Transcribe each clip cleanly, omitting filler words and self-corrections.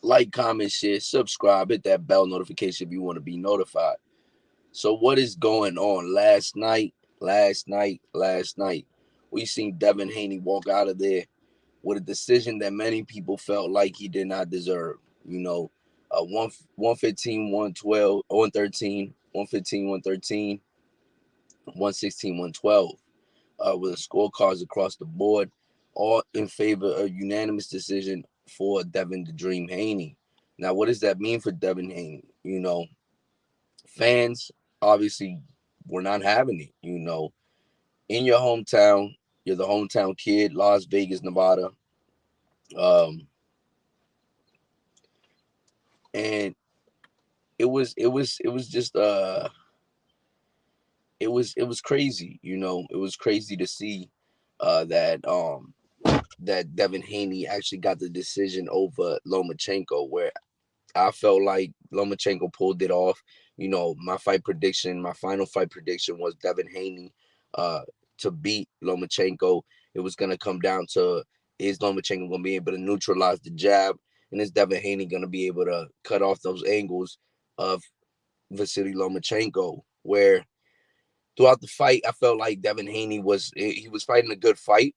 Like, comment, share, subscribe, hit that bell notification if you want to be notified. So what is going on? Last night, we seen Devin Haney walk out of there with a decision that many people felt like he did not deserve. You know, 115, 112, 113, 115, 113, 116, 112, with the scorecards across the board, all in favor of unanimous decision for Devin the Dream Haney. Now, what does that mean for Devin Haney? Fans obviously were not having it. In your hometown, you're the hometown kid, Las Vegas, Nevada. Um, and it was just it was crazy. It was crazy to see that Devin Haney actually got the decision over Lomachenko, where I felt like Lomachenko pulled it off. My final fight prediction was Devin Haney uh, to beat Lomachenko. It was going to come down to, is Lomachenko going to be able to neutralize the jab? And is Devin Haney going to be able to cut off those angles of Vasily Lomachenko? Where throughout the fight, I felt like Devin Haney was fighting a good fight.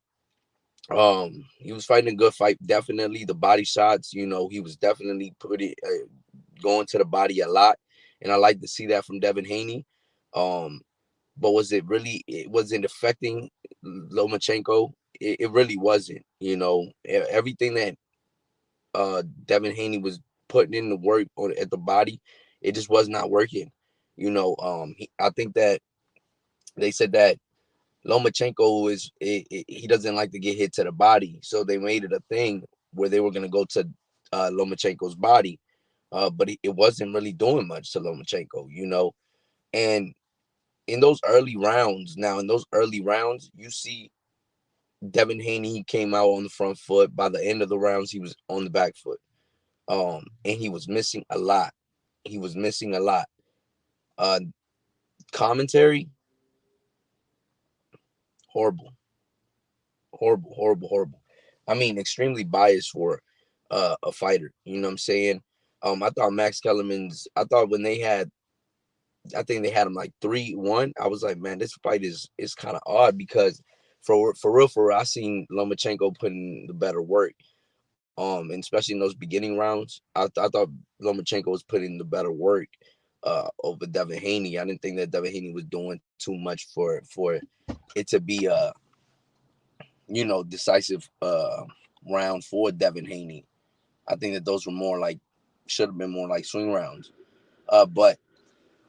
He was fighting a good fight. Definitely the body shots. He was definitely going to the body a lot, and I like to see that from Devin Haney. Um, but it wasn't affecting Lomachenko. It really wasn't. Everything that Devin Haney was putting in the work at the body, it just was not working. I think that they said that Lomachenko he doesn't like to get hit to the body, so they made it a thing where they were gonna go to Lomachenko's body, but it wasn't really doing much to Lomachenko. And in those early rounds, you see Devin Haney, he came out on the front foot. By the end of the rounds, he was on the back foot, and he was missing a lot. He was missing a lot. Uh, Commentary, horrible, horrible, horrible, horrible. I mean, extremely biased for a fighter. You know what I'm saying? I thought Max Kellerman's. I thought when they had, I think they had him like 3-1. I was like, man, this fight is kind of odd because for real, I seen Lomachenko putting the better work. And especially in those beginning rounds, I thought Lomachenko was putting the better work over Devin Haney. I didn't think that Devin Haney was doing too much for it to be decisive round for Devin Haney. I think that those were more like should have been more like swing rounds. But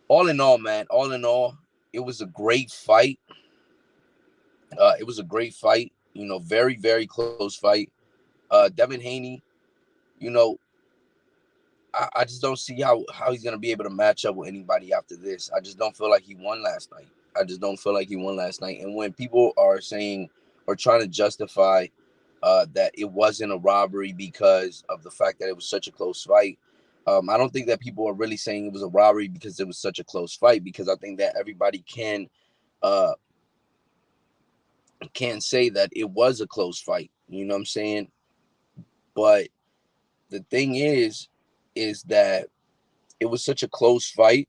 all in all, man, all in all, it was a great fight. It was a great fight. Very very close fight. Devin Haney, you know, I just don't see how he's gonna be able to match up with anybody after this. I just don't feel like he won last night. I just don't feel like he won last night. And when people are saying or trying to justify that it wasn't a robbery because of the fact that it was such a close fight, I don't think that people are really saying it was a robbery because it was such a close fight. Because I think that everybody uh, can say that it was a close fight. You know what I'm saying? But the thing is that it was such a close fight,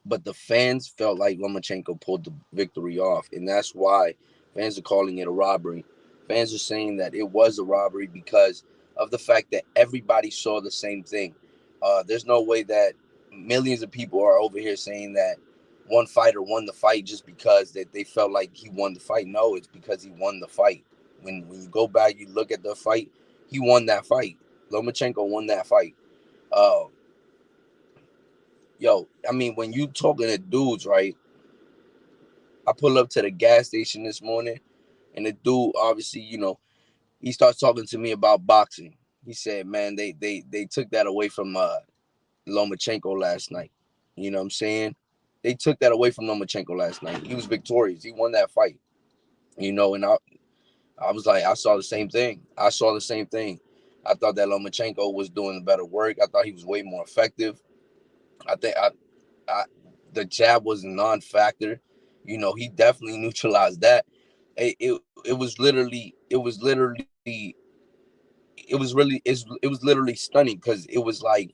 but the fans felt like Lomachenko pulled the victory off, and that's why fans are calling it a robbery. Fans are saying that it was a robbery because of the fact that everybody saw the same thing. There's no way that millions of people are over here saying that one fighter won the fight just because that they felt like he won the fight. No, it's because he won the fight. When you go back, you look at the fight, he won that fight. Lomachenko won that fight. Uh, I mean, when you talking to dudes, right? I pull up to the gas station this morning, and the dude, obviously, he starts talking to me about boxing. He said, "Man, they took that away from Lomachenko last night." You know what I'm saying? They took that away from Lomachenko last night. He was victorious. He won that fight. And I was like, I saw the same thing. I saw the same thing. I thought that Lomachenko was doing the better work. I thought he was way more effective. I think I the jab was a non-factor. He definitely neutralized that. It was literally it was really it was literally stunning because it was like,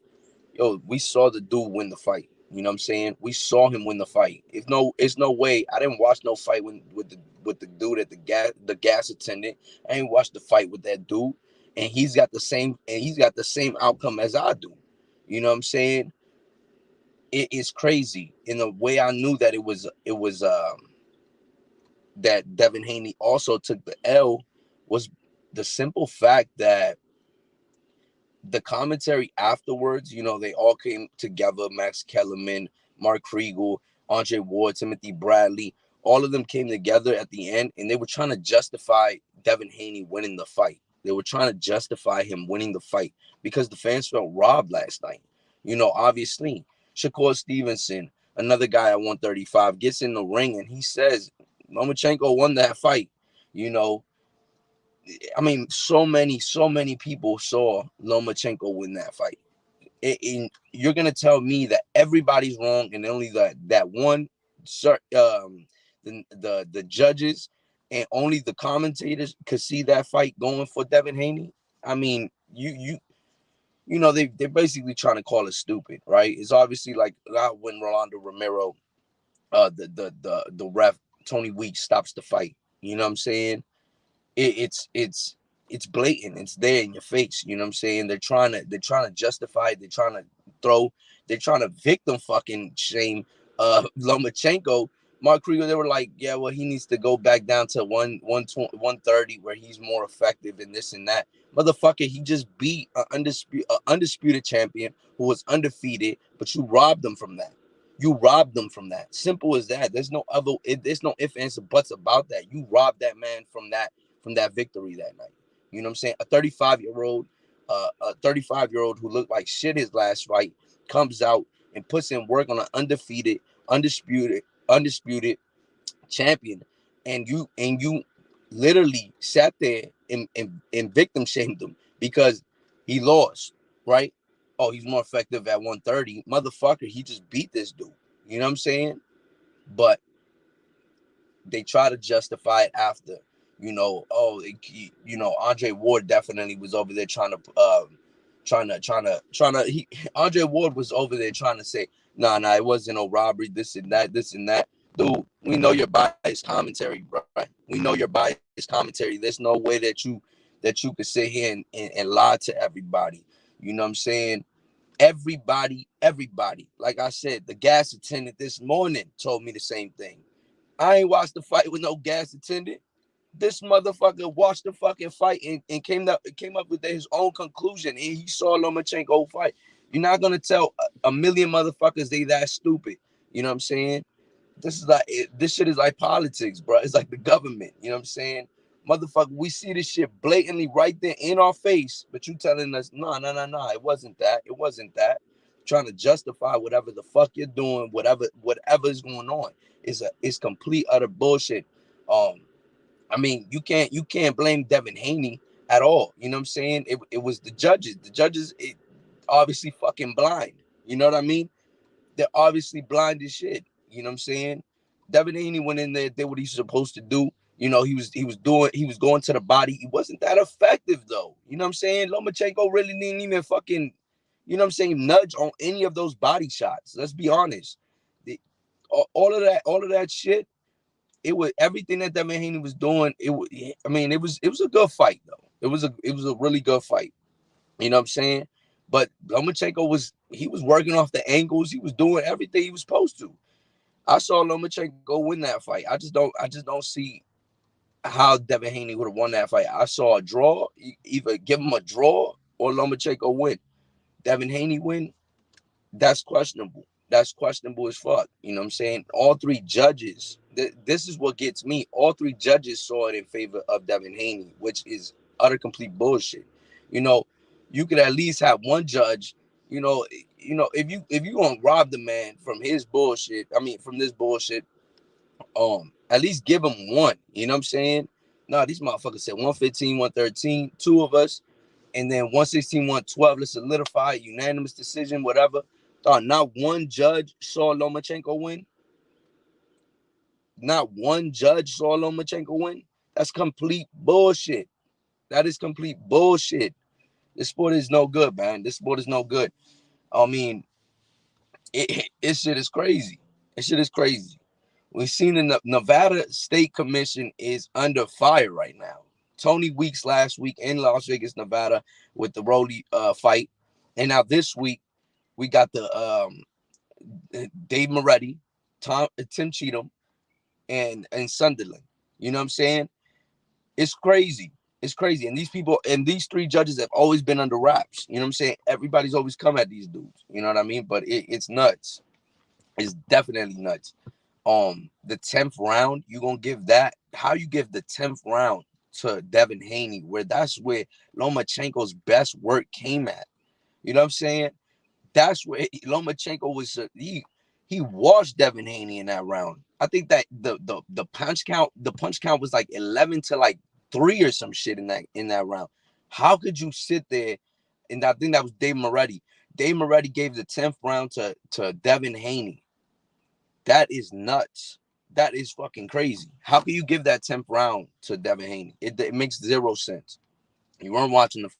yo, we saw the dude win the fight. You know what I'm saying? We saw him win the fight. It's no way. I didn't watch no fight with the dude at the gas attendant. I ain't watched the fight with that dude, and he's got the same outcome as I do. You know what I'm saying? It is crazy. In the way I knew that it was that Devin Haney also took the L was the simple fact that the commentary afterwards, they all came together. Max Kellerman, Mark Kriegel, Andre Ward, Timothy Bradley, all of them came together at the end, and they were trying to justify Devin Haney winning the fight. They were trying to justify him winning the fight because the fans felt robbed last night. Obviously, Shakur Stevenson, another guy at 135, gets in the ring and he says Lomachenko won that fight. You know, I mean, so many people saw Lomachenko win that fight. You're gonna tell me that everybody's wrong and only that one, the judges and only the commentators could see that fight going for Devin Haney? I mean, they're basically trying to call it stupid, right? It's obviously like when Rolando Romero, the ref Tony Weeks stops the fight. You know what I'm saying? It's blatant. It's there in your face. You know what I'm saying? They're trying to justify it. They're trying to victim fucking shame Lomachenko. Mark Krieger, they were like, yeah, well, he needs to go back down to 130 where he's more effective and this and that. Motherfucker, he just beat an undisputed champion who was undefeated, but you robbed them from that. You robbed them from that. Simple as that. There's no ifs, ands, or buts about that. You robbed that man from that victory that night. You know what I'm saying? A 35-year-old who looked like shit his last fight comes out and puts in work on an undisputed champion, and you literally sat there and victim shamed him because he lost, right? Oh, he's more effective at 130. Motherfucker, he just beat this dude. You know what I'm saying? But they try to justify it after, Andre Ward definitely was over there Andre Ward was over there trying to say, nah, it wasn't no robbery, this and that, this and that. Dude, we know your biased commentary, bro. We know your biased commentary. There's no way that you could sit here and lie to everybody. You know what I'm saying? Everybody. Like I said, the gas attendant this morning told me the same thing. I ain't watched the fight with no gas attendant. This motherfucker watched the fucking fight and came up with his own conclusion. And he saw Lomachenko fight. You're not gonna tell a million motherfuckers they that stupid. You know what I'm saying? This shit is like politics, bro. It's like the government. You know what I'm saying? Motherfucker, we see this shit blatantly right there in our face, but you telling us, no, it wasn't that. It wasn't that. Trying to justify whatever the fuck you're doing, whatever is going on. It's complete utter bullshit. Um, I mean, you can't blame Devin Haney at all. You know what I'm saying? It was the judges. The judges obviously fucking blind. You know what I mean? They're obviously blind as shit. You know what I'm saying? Devin Haney went in there, did what he's supposed to do. He was going to the body. He wasn't that effective though. You know what I'm saying? Lomachenko really didn't even fucking, nudge on any of those body shots. Let's be honest. The, all of that shit, it was everything that Devin Haney was doing. It was a good fight though. It was a really good fight. You know what I'm saying? But Lomachenko was working off the angles. He was doing everything he was supposed to. I saw Lomachenko win that fight. I just don't see how Devin Haney would have won that fight. I saw a draw. Either give him a draw or Lomachenko win. Devin Haney win. That's questionable. That's questionable as fuck. You know what I'm saying? All three judges, this is what gets me. All three judges saw it in favor of Devin Haney, which is utter complete bullshit. You know, you could at least have one judge, if you gonna rob the man from his bullshit, from this bullshit, at least give him one. You know what I'm saying? No, these motherfuckers said 115, 113, two of us, and then 116, 112. Let's solidify unanimous decision, whatever. Not one judge saw Lomachenko win. Not one judge saw Lomachenko win. That's complete bullshit. That is complete bullshit. This sport is no good, man. This sport is no good. I mean, it shit is crazy. It shit is crazy. We've seen the Nevada State Commission is under fire right now. Tony Weeks last week in Las Vegas, Nevada, with the Rolly fight, and now this week we got the Dave Moretti, Tim Cheatham, and Sunderland. You know what I'm saying? It's crazy. It's crazy. And these people and these three judges have always been under wraps. You know what I'm saying? Everybody's always come at these dudes. You know what I mean? But it's nuts. It's definitely nuts. The 10th round, you gonna give that? How you give the 10th round to Devin Haney, where that's where Lomachenko's best work came at. You know what I'm saying? That's where Lomachenko was. He washed Devin Haney in that round. I think that the punch count was like 11 to like 3 or some shit in that round. How could you sit there? And I think that was Dave Moretti. Dave Moretti gave the 10th round to Devin Haney. That is nuts. That is fucking crazy. How can you give that 10th round to Devin Haney? It makes zero sense. You weren't watching the fight.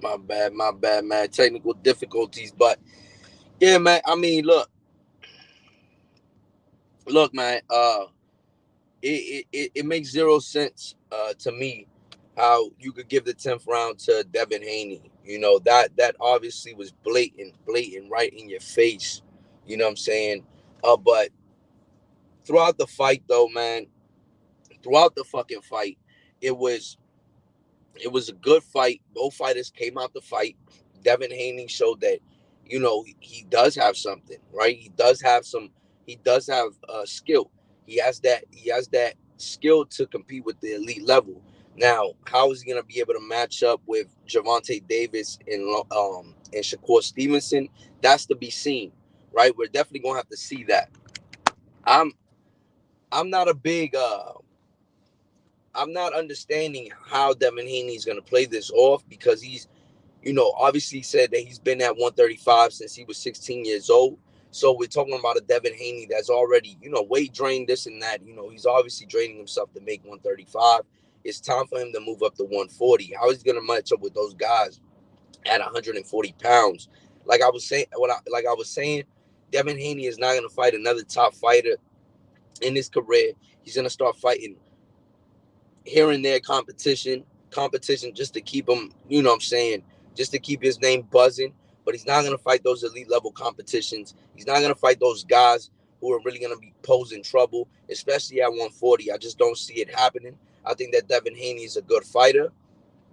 You weren't paying attention. You weren't paying attention. But my bad, man. Technical difficulties, but yeah, man. I mean, look, man. It makes zero sense to me how you could give the 10th round to Devin Haney. You know that obviously was blatant, right in your face. You know what I'm saying? But throughout the fight, though, man, throughout the fucking fight, it was it was a good fight. Both fighters came out to fight. Devin Haney showed that, he does have something, right? He does have some. He does have skill. He has that skill to compete with the elite level. Now, how is he gonna be able to match up with Javante Davis and Shakur Stevenson? That's to be seen, right? We're definitely gonna have to see that. I'm I'm not a big I'm not understanding how Devin Haney is going to play this off, because he's, obviously said that he's been at 135 since he was 16 years old. So we're talking about a Devin Haney that's already, weight drained, this and that. He's obviously draining himself to make 135. It's time for him to move up to 140. How is he going to match up with those guys at 140 pounds? Like I was saying, Devin Haney is not going to fight another top fighter in his career. He's going to start fighting here and there competition just to keep him, just to keep his name buzzing. But he's not going to fight those elite level competitions. He's not going to fight those guys who are really going to be posing trouble, especially at 140. I just don't see it happening. I think that Devin Haney is a good fighter,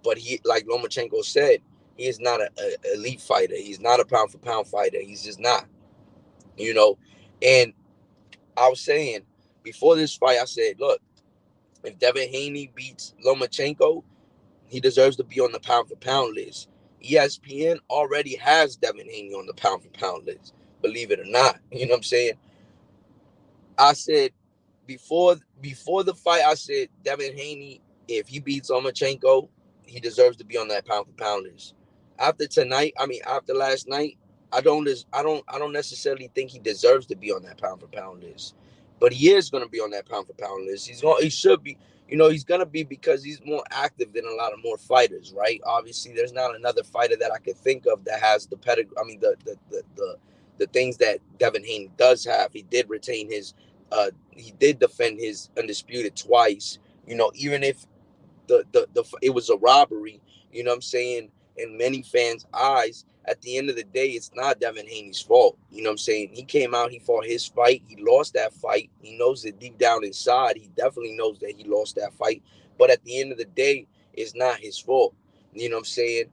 but he, like Lomachenko said, he is not an elite fighter. He's not a pound for pound fighter. He's just not, you know. And I was saying before this fight, I said, look, if Devin Haney beats Lomachenko, he deserves to be on the pound for pound list. ESPN already has Devin Haney on the pound for pound list, believe it or not. You know what I'm saying? I said before the fight, I said Devin Haney, if he beats Lomachenko, he deserves to be on that pound for pound list. After tonight, after last night, I don't necessarily think he deserves to be on that pound for pound list. But he is gonna be on that pound for pound list. He should be, he's gonna be, because he's more active than a lot of more fighters, right? Obviously, there's not another fighter that I could think of that has the pedigree. The things that Devin Haney does have. He did retain his he did defend his undisputed twice. Even if the it was a robbery, you know what I'm saying, in many fans' eyes, at the end of the day, it's not Devin Haney's fault. You know what I'm saying? He came out, he fought his fight, he lost that fight. He knows it deep down inside. He definitely knows that he lost that fight. But at the end of the day, it's not his fault. You know what I'm saying?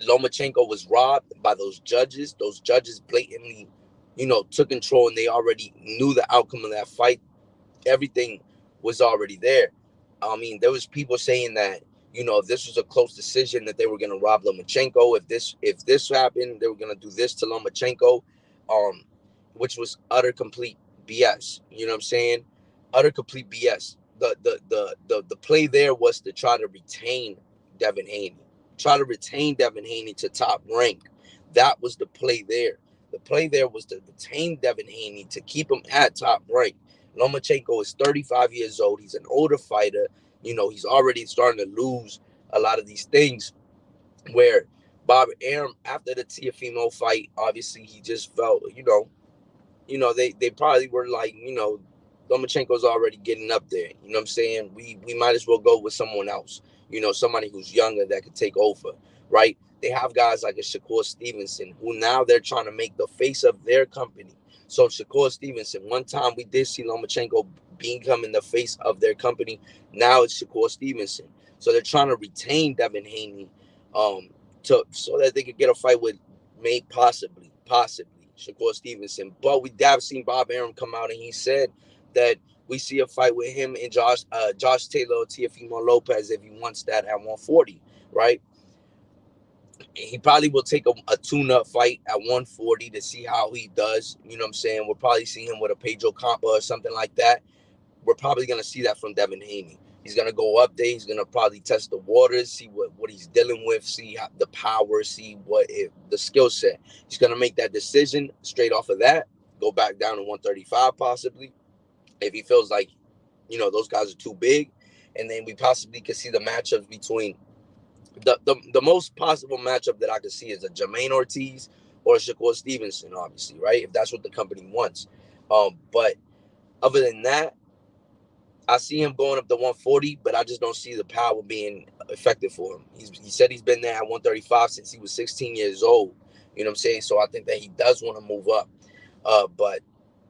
Lomachenko was robbed by those judges. Those judges blatantly, took control, and they already knew the outcome of that fight. Everything was already there. There was people saying that, if this was a close decision, that they were going to rob Lomachenko. If this happened, they were going to do this to Lomachenko, um, which was utter complete BS. You know what I'm saying? Utter complete BS. The play there was to try to retain Devin Haney, try to retain Devin Haney to top rank. That was the play there. The play there was to retain Devin Haney to keep him at top rank. Lomachenko is 35 years old. He's an older fighter. He's already starting to lose a lot of these things. Where Bob Arum, after the Tiafimo fight, obviously he just felt, they probably were like, Lomachenko's already getting up there. You know what I'm saying? We might as well go with someone else. Somebody who's younger that could take over, right? They have guys like a Shakur Stevenson, who now they're trying to make the face of their company. So Shakur Stevenson, one time we did see Lomachenko becoming the face of their company. Now it's Shakur Stevenson. So they're trying to retain Devin Haney, um, so that they could get a fight with, may possibly Shakur Stevenson. But we have seen Bob Arum come out, and he said that we see a fight with him and Josh Taylor or Teofimo Lopez if he wants that at 140, right? He probably will take a tune-up fight at 140 to see how he does. You know what I'm saying? We'll probably see him with a Pedro Campa or something like that. We're probably going to see that from Devin Haney. He's going to go up there. He's going to probably test the waters, see what he's dealing with, see how, the power, see the skill set. He's going to make that decision straight off of that, go back down to 135 possibly, if he feels like, those guys are too big. And then we possibly could see the matchups between the most possible matchup that I could see is a Jermaine Ortiz or a Shakur Stevenson, obviously, right? If that's what the company wants. But other than that, I see him going up to 140, but I just don't see the power being effective for him. He said he's been there at 135 since he was 16 years old. You know what I'm saying? So I think that he does want to move up. But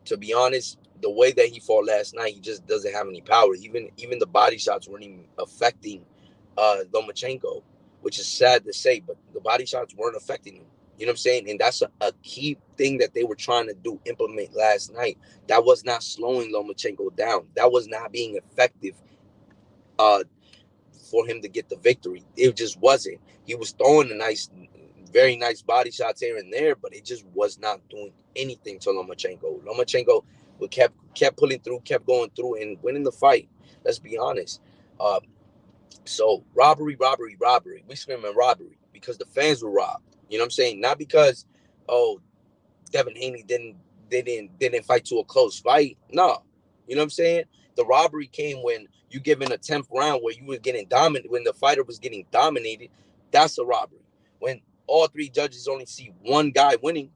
to be honest, the way that he fought last night, he just doesn't have any power. Even the body shots weren't even affecting Lomachenko, which is sad to say, but the body shots weren't affecting him. You know what I'm saying? And that's a key thing that they were trying to implement last night. That was not slowing Lomachenko down. That was not being effective uh, for him to get the victory. It just wasn't. He was throwing very nice body shots here and there, but it just was not doing anything to Lomachenko kept pulling through, kept going through, and winning the fight. Let's be honest. Uh, so robbery. We screaming robbery because the fans were robbed. You know what I'm saying? Not because, oh, Devin Haney didn't fight to a close fight. No. You know what I'm saying? The robbery came when you give in a 10th round where you were getting dominated, when the fighter was getting dominated. That's a robbery. When all three judges only see one guy winning,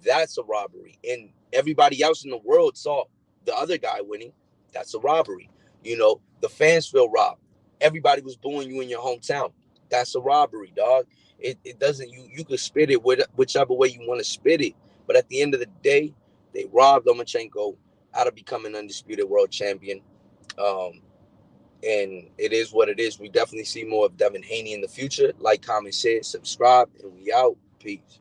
that's a robbery. And everybody else in the world saw the other guy winning. That's a robbery. You know, the fans feel robbed. Everybody was booing you in your hometown. That's a robbery, dog. It doesn't, you could spit it whichever way you want to spit it, but at the end of the day, they robbed Lomachenko out of becoming undisputed world champion. Um, and it is what it is. We definitely see more of Devin Haney in the future. Like, comment, share, subscribe, and we out. Peace.